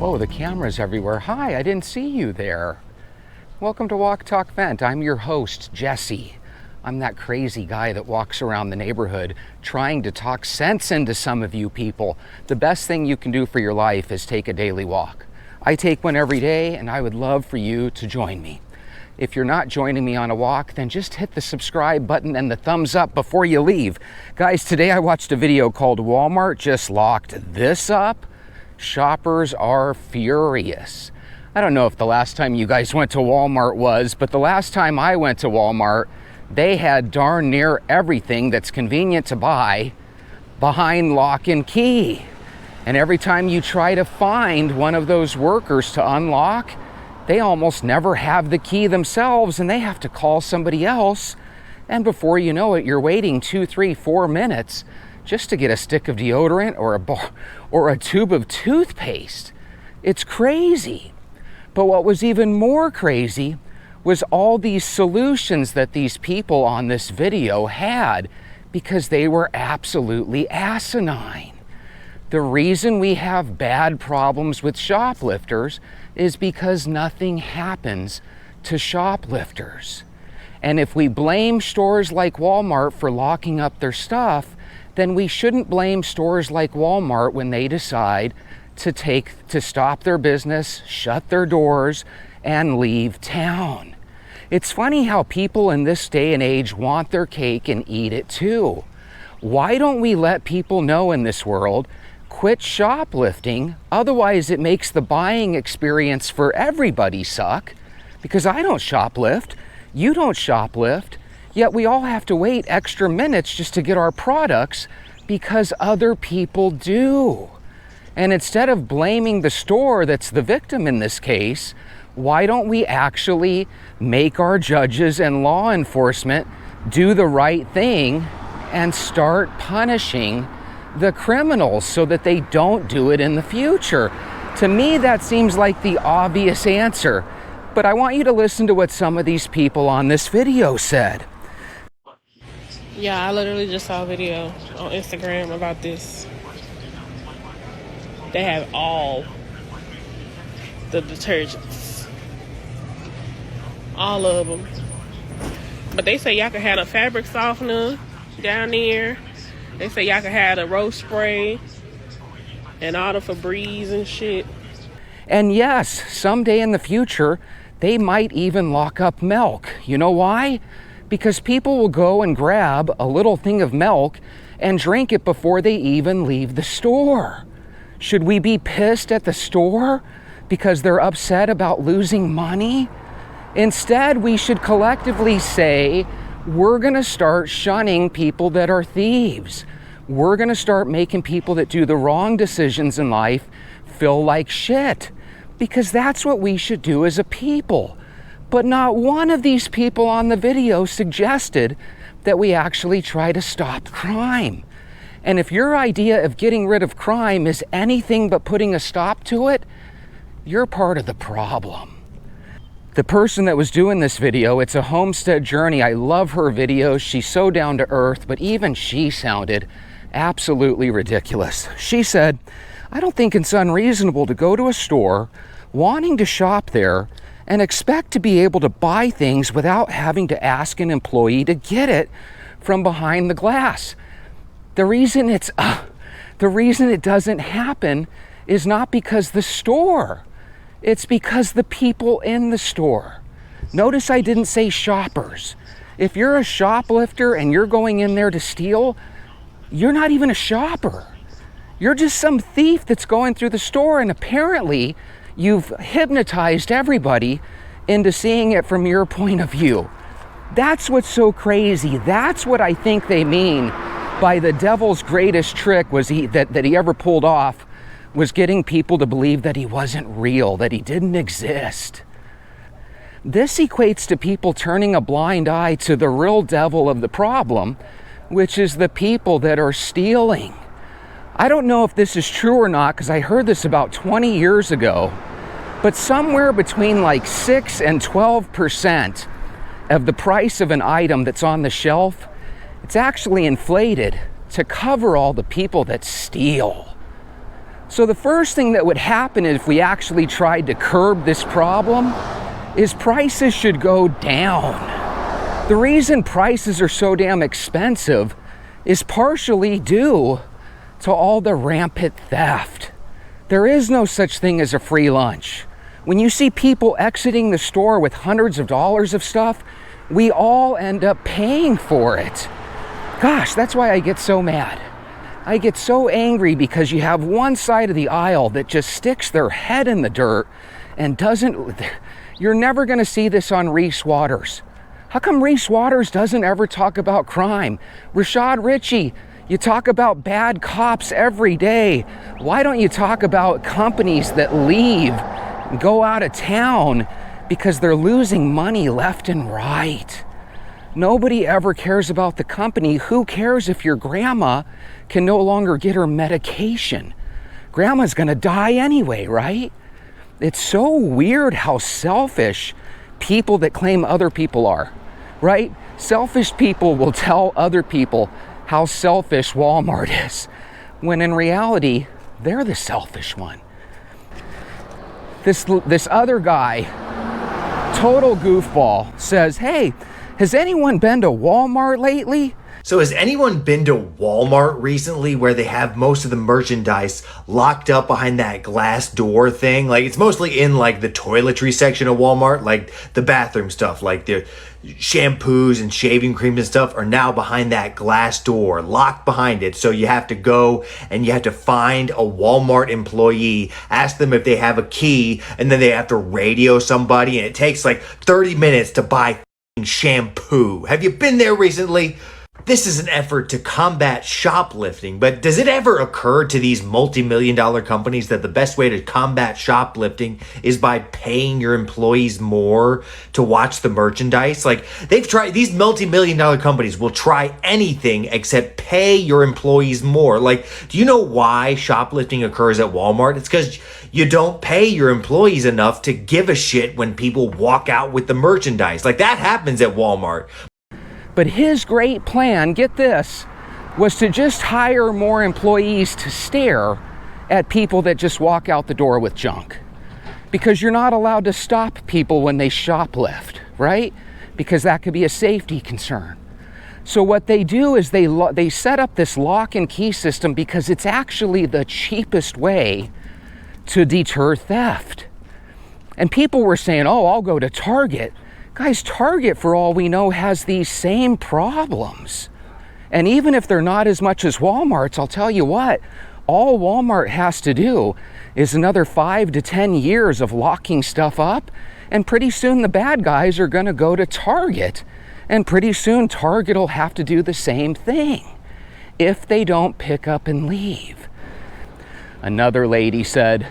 Oh, the camera's everywhere. Hi, I didn't see you there. Welcome to Walk, Talk, Vent. I'm your host, Jesse. I'm that crazy guy that walks around the neighborhood trying to talk sense into some of you people. The best thing you can do for your life is take a daily walk. I take one every day, and I would love for you to join me. If you're not joining me on a walk, then just hit the subscribe button and the thumbs up before you leave. Guys, today I watched a video called Walmart Just Locked This Up. Shoppers are furious. I don't know if the last time you guys went to Walmart was, but the last time I went to Walmart, they had darn near everything that's convenient to buy behind lock and key. And every time you try to find one of those workers to unlock, they almost never have the key themselves and they have to call somebody else. And before you know it, you're waiting 2, 3, 4 minutes just to get a stick of deodorant or a tube of toothpaste. It's crazy. But what was even more crazy was all these solutions that these people on this video had, because they were absolutely asinine. The reason we have bad problems with shoplifters is because nothing happens to shoplifters. And if we blame stores like Walmart for locking up their stuff, then we shouldn't blame stores like Walmart when they decide to stop their business, shut their doors, and leave town. It's funny how people in this day and age want their cake and eat it too. Why don't we let people know in this world, quit shoplifting, otherwise it makes the buying experience for everybody suck, because I don't shoplift, you don't shoplift, yet we all have to wait extra minutes just to get our products because other people do. And instead of blaming the store that's the victim in this case, why don't we actually make our judges and law enforcement do the right thing and start punishing the criminals so that they don't do it in the future? To me, that seems like the obvious answer. But I want you to listen to what some of these people on this video said. Yeah, I literally just saw a video on Instagram about this. They have all the detergents. All of them. But they say y'all can have a fabric softener down there. They say y'all can have a roast spray and all the Febreze and shit. And yes, someday in the future, they might even lock up milk. You know why? Because people will go and grab a little thing of milk and drink it before they even leave the store. Should we be pissed at the store because they're upset about losing money? Instead, we should collectively say, we're gonna start shunning people that are thieves. We're gonna start making people that do the wrong decisions in life feel like shit. Because that's what we should do as a people. But not one of these people on the video suggested that we actually try to stop crime. And if your idea of getting rid of crime is anything but putting a stop to it, you're part of the problem. The person that was doing this video, it's a homestead journey. I love her videos. She's so down to earth, but even she sounded absolutely ridiculous. She said, I don't think it's unreasonable to go to a store wanting to shop there and expect to be able to buy things without having to ask an employee to get it from behind the glass. The reason it doesn't happen is not because the store. It's because the people in the store. Notice I didn't say shoppers. If you're a shoplifter and you're going in there to steal, you're not even a shopper. You're just some thief that's going through the store, and apparently you've hypnotized everybody into seeing it from your point of view. That's what's so crazy. That's what I think they mean by the devil's greatest trick was that he ever pulled off was getting people to believe that he wasn't real, that he didn't exist. This equates to people turning a blind eye to the real devil of the problem, which is the people that are stealing. I don't know if this is true or not, because I heard this about 20 years ago, but somewhere between like 6 and 12% of the price of an item that's on the shelf, it's actually inflated to cover all the people that steal. So the first thing that would happen if we actually tried to curb this problem is prices should go down. The reason prices are so damn expensive is partially due to all the rampant theft. There is no such thing as a free lunch. When you see people exiting the store with hundreds of dollars of stuff, we all end up paying for it. Gosh, that's why I get so mad. I get so angry because you have one side of the aisle that just sticks their head in the dirt and doesn't. You're never going to see this on Reese Waters. How come Reese Waters doesn't ever talk about crime? Rashad Ritchie, you talk about bad cops every day. Why don't you talk about companies that leave and go out of town because they're losing money left and right? Nobody ever cares about the company. Who cares if your grandma can no longer get her medication? Grandma's gonna die anyway, right? It's so weird how selfish people that claim other people are, right? Selfish people will tell other people how selfish Walmart is, when in reality, they're the selfish one. This other guy, total goofball, says, hey, has anyone been to Walmart lately? So has anyone been to Walmart recently where they have most of the merchandise locked up behind that glass door thing? Like, it's mostly in like the toiletry section of Walmart, like the bathroom stuff, like the shampoos and shaving creams and stuff are now behind that glass door, locked behind it. So you have to go and you have to find a Walmart employee, ask them if they have a key, and then they have to radio somebody, and it takes like 30 minutes to buy shampoo. Have you been there recently? This is an effort to combat shoplifting, but does it ever occur to these multi-million-dollar companies that the best way to combat shoplifting is by paying your employees more to watch the merchandise? Like, they've tried, these multi-million-dollar companies will try anything except pay your employees more. Like, do you know why shoplifting occurs at Walmart? It's because you don't pay your employees enough to give a shit when people walk out with the merchandise. Like, that happens at Walmart. But his great plan, get this, was to just hire more employees to stare at people that just walk out the door with junk. Because you're not allowed to stop people when they shoplift, right? Because that could be a safety concern. So what they do is they set up this lock and key system because it's actually the cheapest way to deter theft. And people were saying, oh, I'll go to Target. Guys, Target, for all we know, has these same problems. And even if they're not as much as Walmart's, I'll tell you what, all Walmart has to do is another 5 to 10 years of locking stuff up, and pretty soon the bad guys are gonna go to Target, and pretty soon Target will have to do the same thing if they don't pick up and leave. Another lady said,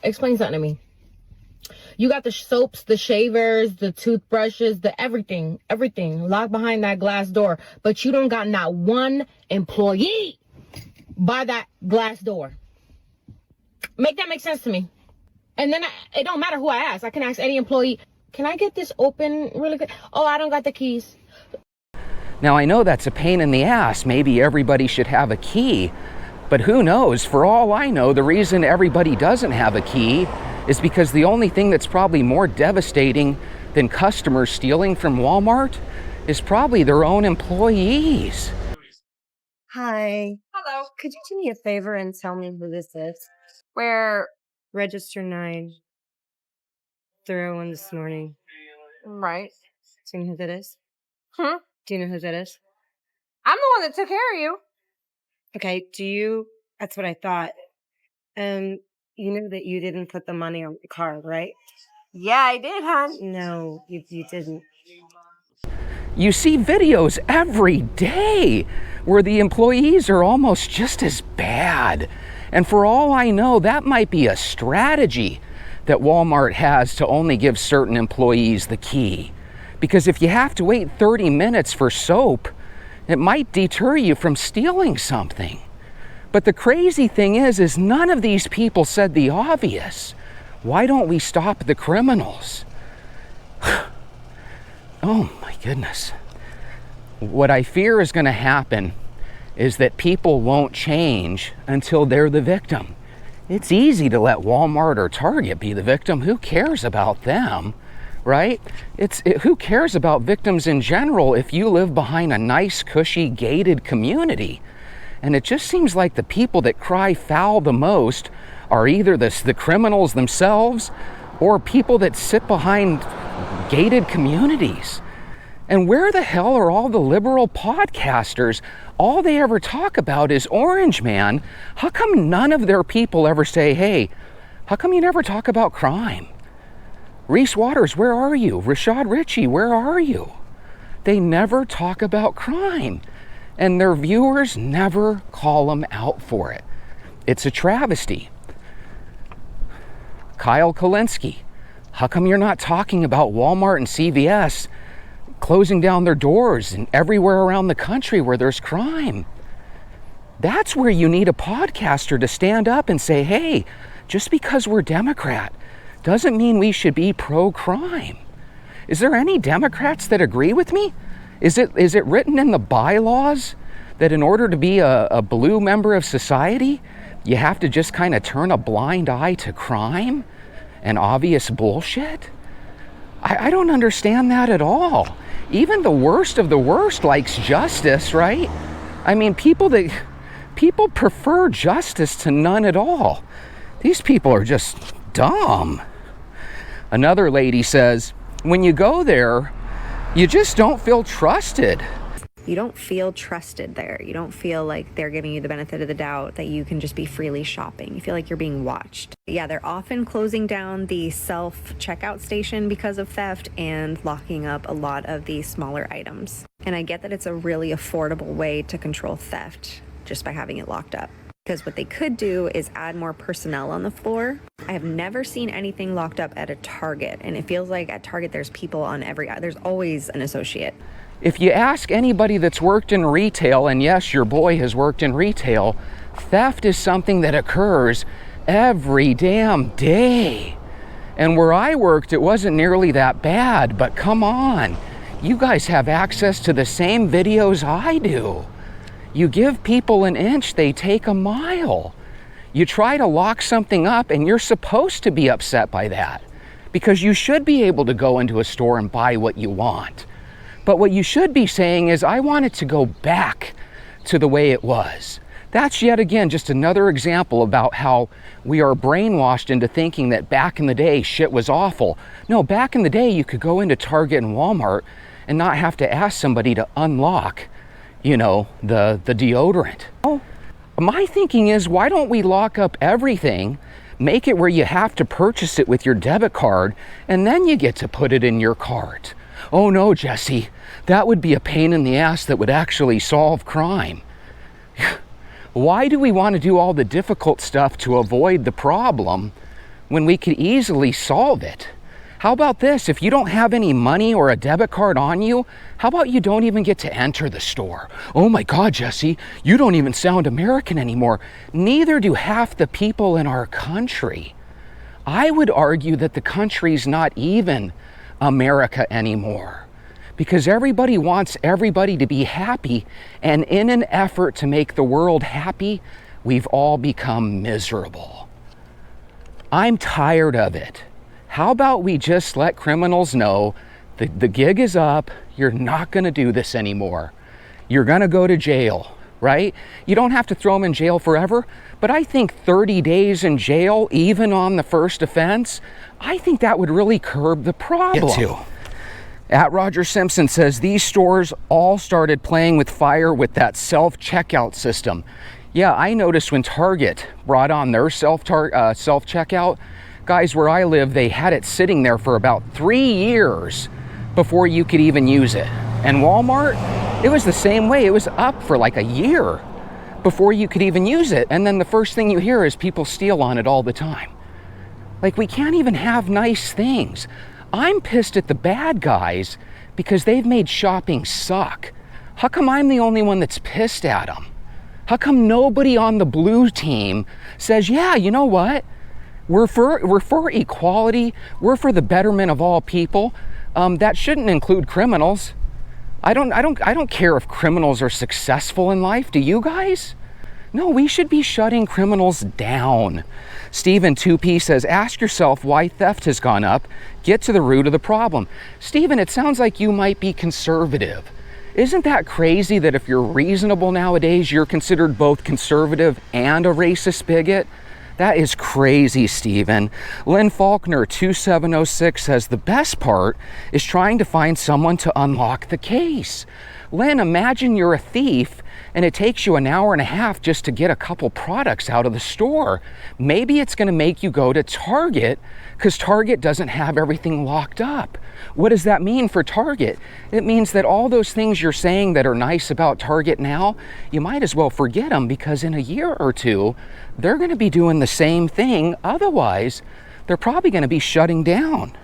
explain something to me. You got the soaps, the shavers, the toothbrushes, the everything locked behind that glass door. But you don't got not one employee by that glass door. Make that make sense to me. And then it don't matter who I ask. I can ask any employee, can I get this open really quick? Oh, I don't got the keys. now I know that's a pain in the ass. Maybe everybody should have a key. But who knows? For all I know, the reason everybody doesn't have a key is because the only thing that's probably more devastating than customers stealing from Walmart is probably their own employees. Hi. Hello. Could you do me a favor and tell me who this is? Where? Register 9. 301 this morning. Right. Do you know who that is? Hmm? Do you know who that is? I'm the one that took care of you. Okay, that's what I thought. You know that you didn't put the money on the card, right? Yeah, I did, hon. No, you didn't. You see videos every day where the employees are almost just as bad. And for all I know, that might be a strategy that Walmart has to only give certain employees the key. Because if you have to wait 30 minutes for soap, it might deter you from stealing something. But the crazy thing is none of these people said the obvious. Why don't we stop the criminals? Oh my goodness. What I fear is going to happen is that people won't change until they're the victim. It's easy to let Walmart or Target be the victim. Who cares about them, right? Who cares about victims in general if you live behind a nice, cushy, gated community? And it just seems like the people that cry foul the most are either the criminals themselves or people that sit behind gated communities. And where the hell are all the liberal podcasters? All they ever talk about is Orange Man. How come none of their people ever say, hey, how come you never talk about crime? Reese Waters, where are you? Rashad Ritchie, where are you? They never talk about crime. And their viewers never call them out for it. It's a travesty. Kyle Kalinske, how come you're not talking about Walmart and CVS closing down their doors and everywhere around the country where there's crime? That's where you need a podcaster to stand up and say, hey, just because we're Democrat doesn't mean we should be pro-crime. Is there any Democrats that agree with me? Is it written in the bylaws that in order to be a blue member of society, you have to just kind of turn a blind eye to crime and obvious bullshit? I don't understand that at all. Even the worst of the worst likes justice, right? I mean, people prefer justice to none at all. These people are just dumb. Another lady says, when you go there, you just don't feel trusted. You don't feel trusted there. You don't feel like they're giving you the benefit of the doubt that you can just be freely shopping. You feel like you're being watched. Yeah, they're often closing down the self-checkout station because of theft and locking up a lot of the smaller items. And I get that it's a really affordable way to control theft just by having it locked up. Because what they could do is add more personnel on the floor. I have never seen anything locked up at a Target, and it feels like at Target there's people on there's always an associate. If you ask anybody that's worked in retail, and yes, your boy has worked in retail, theft is something that occurs every damn day. And where I worked, it wasn't nearly that bad, but come on, you guys have access to the same videos I do. You give people an inch, they take a mile. You try to lock something up and you're supposed to be upset by that because you should be able to go into a store and buy what you want. But what you should be saying is, I want it to go back to the way it was. That's yet again just another example about how we are brainwashed into thinking that back in the day shit was awful. No, back in the day you could go into Target and Walmart and not have to ask somebody to unlock, you know, the deodorant. Oh, my thinking is, why don't we lock up everything, make it where you have to purchase it with your debit card, and then you get to put it in your cart? Oh no, Jesse, that would be a pain in the ass that would actually solve crime. Why do we want to do all the difficult stuff to avoid the problem when we could easily solve it? How about this? If you don't have any money or a debit card on you, how about you don't even get to enter the store? Oh my God, Jesse, you don't even sound American anymore. Neither do half the people in our country. I would argue that the country's not even America anymore, because everybody wants everybody to be happy, and in an effort to make the world happy, we've all become miserable. I'm tired of it. How about we just let criminals know that the gig is up, you're not going to do this anymore. You're going to go to jail, right? You don't have to throw them in jail forever, but I think 30 days in jail, even on the first offense, I think that would really curb the problem. At Roger Simpson says, these stores all started playing with fire with that self-checkout system. Yeah, I noticed when Target brought on their self-checkout, guys, where I live, they had it sitting there for about 3 years before you could even use it. And Walmart, it was the same way. It was up for like a year before you could even use it. And then the first thing you hear is people steal on it all the time. Like, we can't even have nice things. I'm pissed at the bad guys because they've made shopping suck. How come I'm the only one that's pissed at them? How come nobody on the blue team says, yeah, you know what? We're for equality. We're for the betterment of all people. That shouldn't include criminals. I don't care if criminals are successful in life. Do you guys? No, we should be shutting criminals down. Stephen 2P says, ask yourself why theft has gone up. Get to the root of the problem. Stephen, it sounds like you might be conservative. Isn't that crazy that if you're reasonable nowadays, you're considered both conservative and a racist bigot? That is crazy, Stephen. Lynn Faulkner 2706 says, the best part is trying to find someone to unlock the case. Lynn, imagine you're a thief and it takes you an hour and a half just to get a couple products out of the store. Maybe it's going to make you go to Target because Target doesn't have everything locked up. What does that mean for Target? It means that all those things you're saying that are nice about Target now, you might as well forget them, because in a year or two, they're going to be doing the same thing. Otherwise, they're probably going to be shutting down.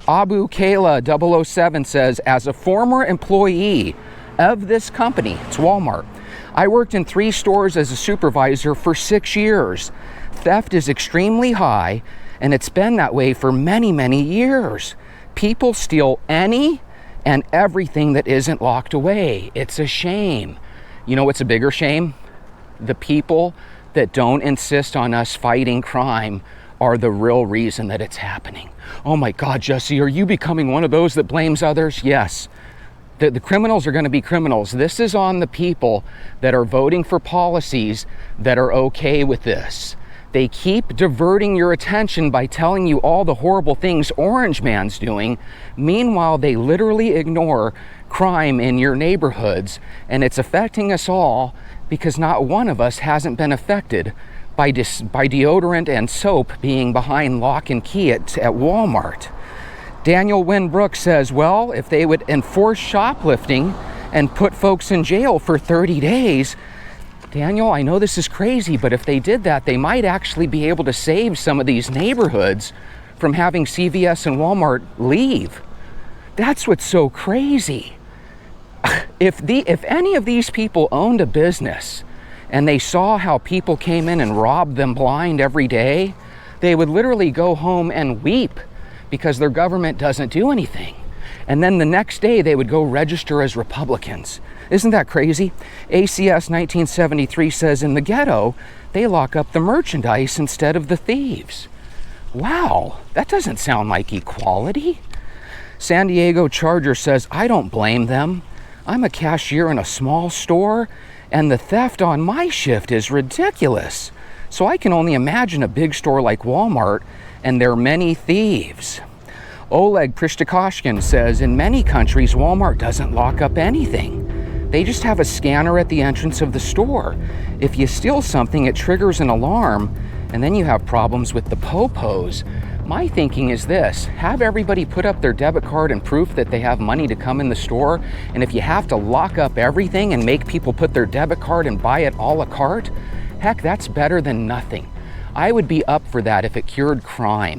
Abu Kayla 007 says, as a former employee of this company, it's Walmart, I worked in 3 stores as a supervisor for 6 years. Theft is extremely high, and it's been that way for many, many years. People steal any and everything that isn't locked away. It's a shame. You know what's a bigger shame? The people that don't insist on us fighting crime are the real reason that it's happening. Oh my God, Jesse, are you becoming one of those that blames others? Yes. The criminals are going to be criminals. This is on the people that are voting for policies that are okay with this. They keep diverting your attention by telling you all the horrible things Orange Man's doing. Meanwhile, they literally ignore crime in your neighborhoods, and it's affecting us all because not one of us hasn't been affected by deodorant and soap being behind lock and key at Walmart. Daniel Wynn Brooks says, well, if they would enforce shoplifting and put folks in jail for 30 days, Daniel, I know this is crazy, but if they did that, they might actually be able to save some of these neighborhoods from having CVS and Walmart leave. That's what's so crazy. If any of these people owned a business and they saw how people came in and robbed them blind every day, they would literally go home and weep because their government doesn't do anything. And then the next day they would go register as Republicans. Isn't that crazy? ACS 1973 says in the ghetto, they lock up the merchandise instead of the thieves. Wow, that doesn't sound like equality. San Diego Charger says, I don't blame them. I'm a cashier in a small store, and the theft on my shift is ridiculous. So I can only imagine a big store like Walmart and their many thieves. Oleg Prishtakoshkin says, in many countries, Walmart doesn't lock up anything. They just have a scanner at the entrance of the store. If you steal something, it triggers an alarm, and then you have problems with the popos. My thinking is this: have everybody put up their debit card and proof that they have money to come in the store, and if you have to lock up everything and make people put their debit card and buy it a la carte, heck, that's better than nothing. I would be up for that if it cured crime.